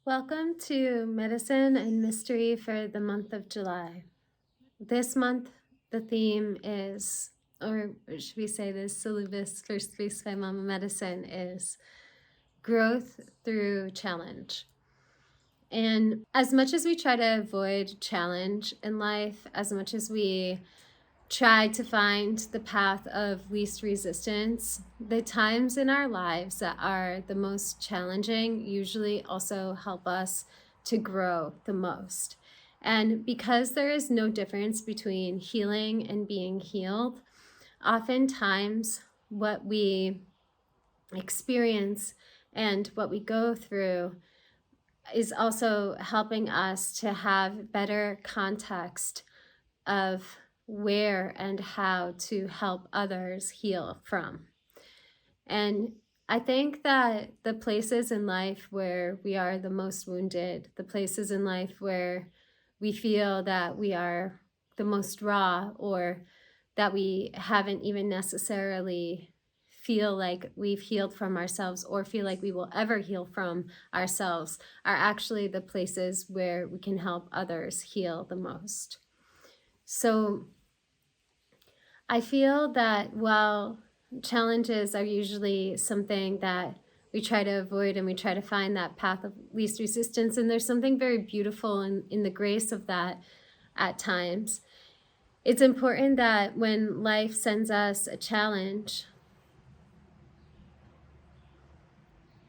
Welcome to Medicine and Mystery for the month of July. This month, the theme is, or should we say this, syllabus for Space by Mama Medicine is growth through challenge. And as much as we try to avoid challenge in life, as much as we try to find the path of least resistance, the times in our lives that are the most challenging usually also help us to grow the most. And because there is no difference between healing and being healed, oftentimes what we experience and what we go through is also helping us to have better context of where and how to help others heal from. And I think that the places in life where we are the most wounded, the places in life where we feel that we are the most raw, or that we haven't even necessarily feel like we've healed from ourselves or feel like we will ever heal from ourselves, are actually the places where we can help others heal the most. So I feel that while challenges are usually something that we try to avoid and we try to find that path of least resistance, and there's something very beautiful in the grace of that at times, it's important that when life sends us a challenge,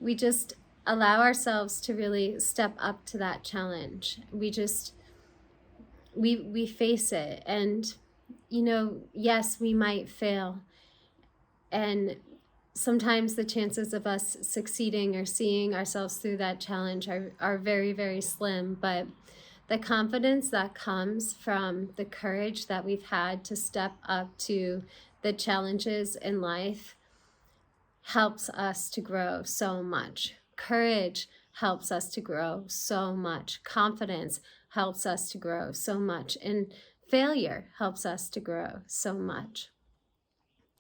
we just allow ourselves to really step up to that challenge. We face it, and yes, we might fail, and sometimes the chances of us succeeding or seeing ourselves through that challenge are very, very slim. But the confidence that comes from the courage that we've had to step up to the challenges in life helps us to grow so much. Courage helps us to grow so much. Confidence helps us to grow so much. And failure helps us to grow so much.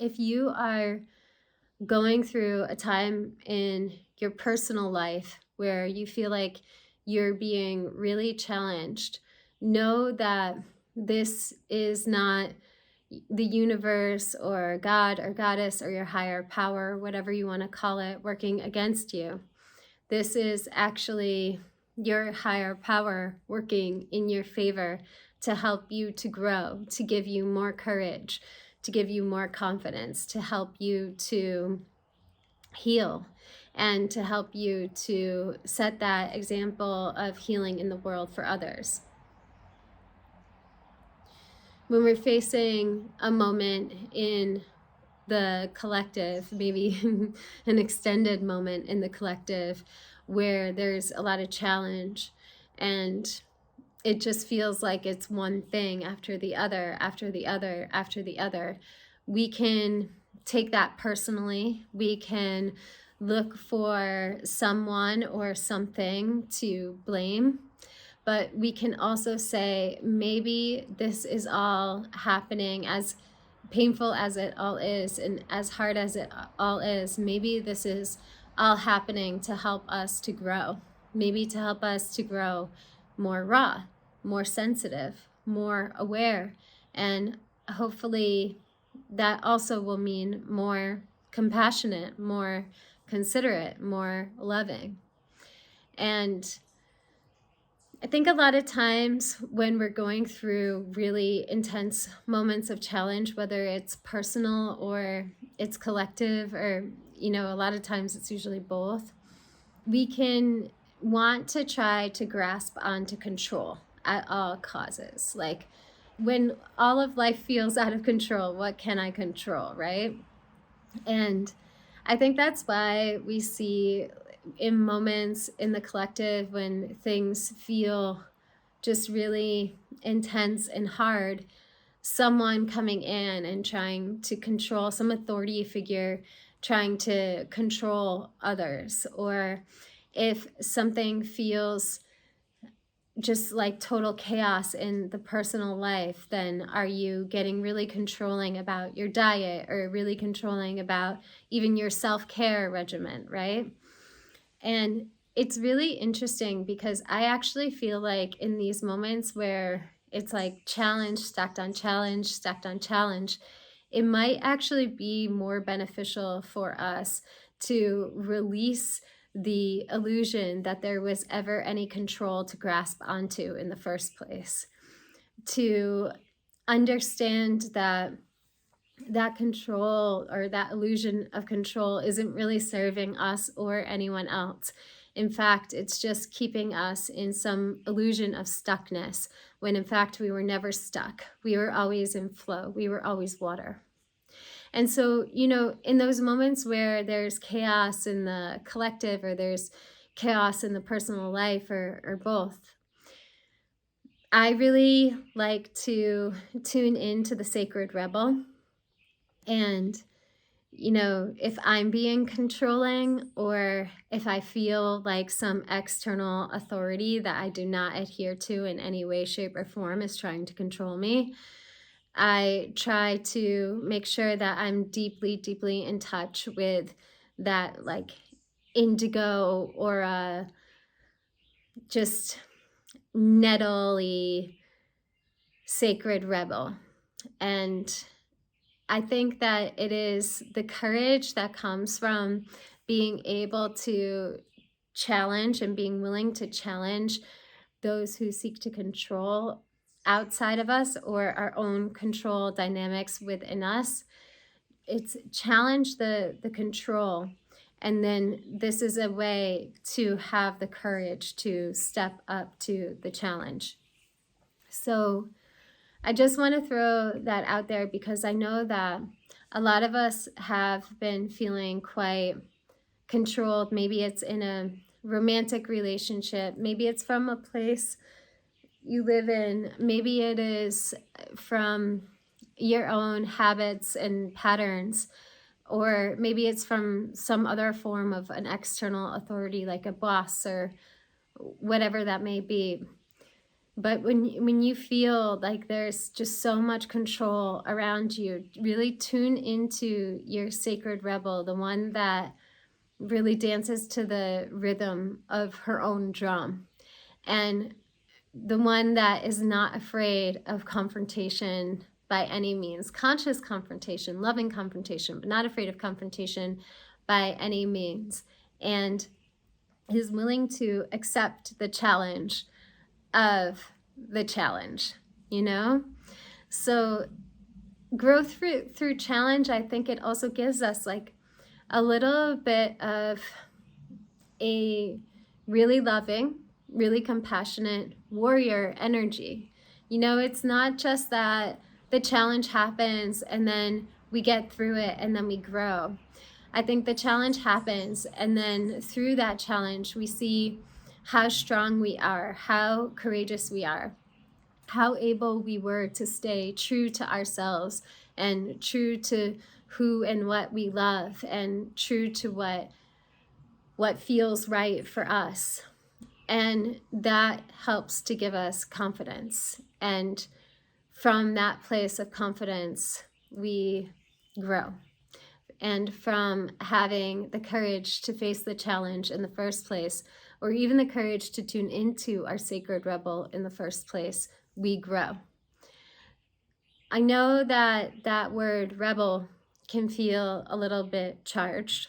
If you are going through a time in your personal life where you feel like you're being really challenged, know that this is not the universe or God or goddess or your higher power, whatever you want to call it, working against you. This is actually your higher power working in your favor to help you to grow, to give you more courage, to give you more confidence, to help you to heal, and to help you to set that example of healing in the world for others. When we're facing a moment in the collective, maybe an extended moment in the collective where there's a lot of challenge and it just feels like it's one thing after the other, after the other, after the other, we can take that personally. We can look for someone or something to blame. But we can also say, maybe this is all happening, as painful as it all is and as hard as it all is, maybe this is all happening to help us to grow. Maybe to help us to grow more raw, more sensitive, more aware. And hopefully that also will mean more compassionate, more considerate, more loving. And I think a lot of times when we're going through really intense moments of challenge, whether it's personal or it's collective, or, a lot of times it's usually both, we can want to try to grasp onto control at all causes. Like when all of life feels out of control, what can I control, right? And I think that's why we see in moments in the collective when things feel just really intense and hard, someone coming in and trying to control, some authority figure trying to control others. Or if something feels just like total chaos in the personal life, then are you getting really controlling about your diet, or really controlling about even your self-care regimen, right? And it's really interesting because I actually feel like in these moments where it's like challenge stacked on challenge, stacked on challenge, it might actually be more beneficial for us to release the illusion that there was ever any control to grasp onto in the first place, to understand that that control or that illusion of control isn't really serving us or anyone else. In fact, it's just keeping us in some illusion of stuckness, when in fact we were never stuck. We were always in flow. We were always water. And so, in those moments where there's chaos in the collective or there's chaos in the personal life or both, I really like to tune into the sacred rebel. And if I'm being controlling, or if I feel like some external authority that I do not adhere to in any way, shape, or form is trying to control me, I try to make sure that I'm deeply, deeply in touch with that, like, indigo or just nettly sacred rebel. And I think that it is the courage that comes from being able to challenge and being willing to challenge those who seek to control outside of us or our own control dynamics within us. It's challenge the control. And then this is a way to have the courage to step up to the challenge. So I just want to throw that out there because I know that a lot of us have been feeling quite controlled. Maybe it's in a romantic relationship. Maybe it's from a place you live in. Maybe it is from your own habits and patterns, or maybe it's from some other form of an external authority like a boss or whatever that may be. But when you feel like there's just so much control around you, really tune into your sacred rebel, the one that really dances to the rhythm of her own drum, and the one that is not afraid of confrontation by any means, conscious confrontation, loving confrontation, but not afraid of confrontation by any means, and is willing to accept the challenge of the challenge, So growth through challenge, I think it also gives us like a little bit of a really loving, really compassionate warrior energy. It's not just that the challenge happens and then we get through it and then we grow. I think the challenge happens, and then through that challenge, we see how strong we are, how courageous we are, how able we were to stay true to ourselves and true to who and what we love and true to what feels right for us. And that helps to give us confidence. And from that place of confidence, we grow. And from having the courage to face the challenge in the first place, or even the courage to tune into our sacred rebel in the first place, we grow. I know that that word rebel can feel a little bit charged,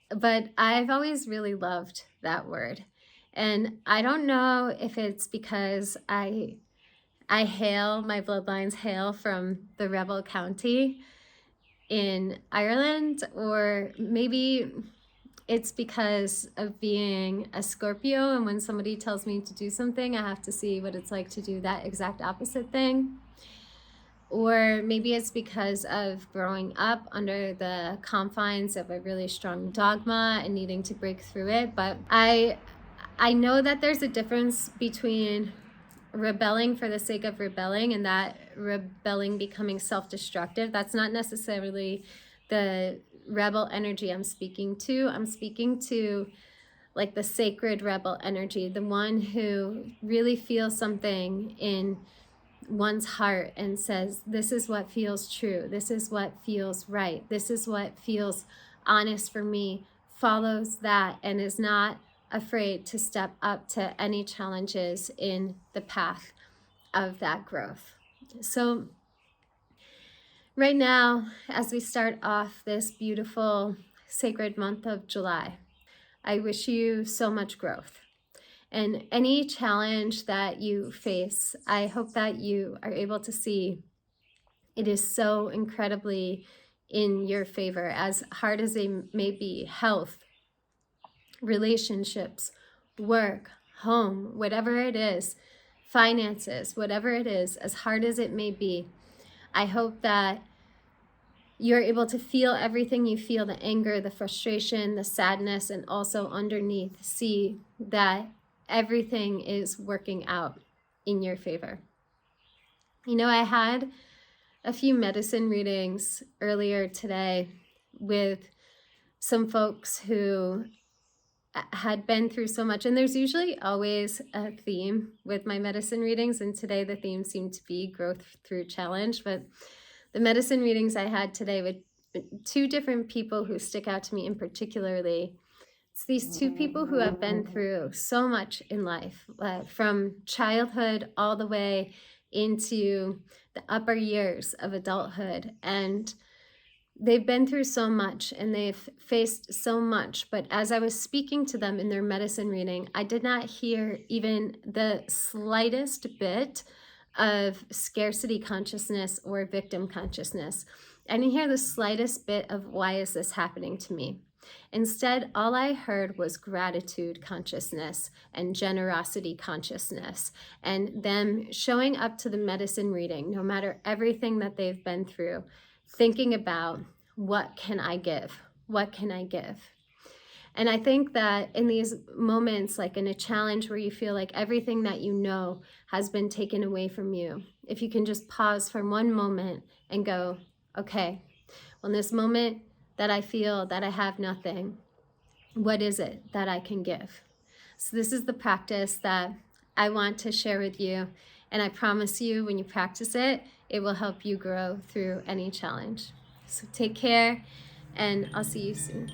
but I've always really loved that word. And I don't know if it's because my bloodlines hail from the rebel county in Ireland, or maybe it's because of being a Scorpio, and when somebody tells me to do something, I have to see what it's like to do that exact opposite thing. Or maybe it's because of growing up under the confines of a really strong dogma and needing to break through it. But I know that there's a difference between rebelling for the sake of rebelling and that rebelling becoming self-destructive. That's not necessarily the rebel energy I'm speaking to. I'm speaking to like the sacred rebel energy, the one who really feels something in one's heart and says, this is what feels true, this is what feels right, this is what feels honest for me, follows that, and is not afraid to step up to any challenges in the path of that growth. So right now, as we start off this beautiful sacred month of July, I wish you so much growth. And any challenge that you face, I hope that you are able to see it is so incredibly in your favor, as hard as they may be. Health, relationships, work, home, whatever it is, finances, whatever it is, as hard as it may be, I hope that you're able to feel everything you feel, the anger, the frustration, the sadness, and also underneath, see that everything is working out in your favor. You know, I had a few medicine readings earlier today with some folks who had been through so much, and there's usually always a theme with my medicine readings, and today the theme seemed to be growth through challenge. But the medicine readings I had today with two different people who stick out to me in particularly. It's these two people who have been through so much in life, from childhood all the way into the upper years of adulthood, and they've been through so much and they've faced so much. But as I was speaking to them in their medicine reading, I did not hear even the slightest bit of scarcity consciousness or victim consciousness. I didn't hear the slightest bit of why is this happening to me. Instead, all I heard was gratitude consciousness and generosity consciousness, and them showing up to the medicine reading, no matter everything that they've been through, thinking about, what can I give? What can I give? And I think that in these moments, like in a challenge where you feel like everything that you know has been taken away from you, if you can just pause for one moment and go, okay, well, in this moment that I feel that I have nothing, what is it that I can give? So this is the practice that I want to share with you. And I promise you, when you practice it, it will help you grow through any challenge. So take care, and I'll see you soon.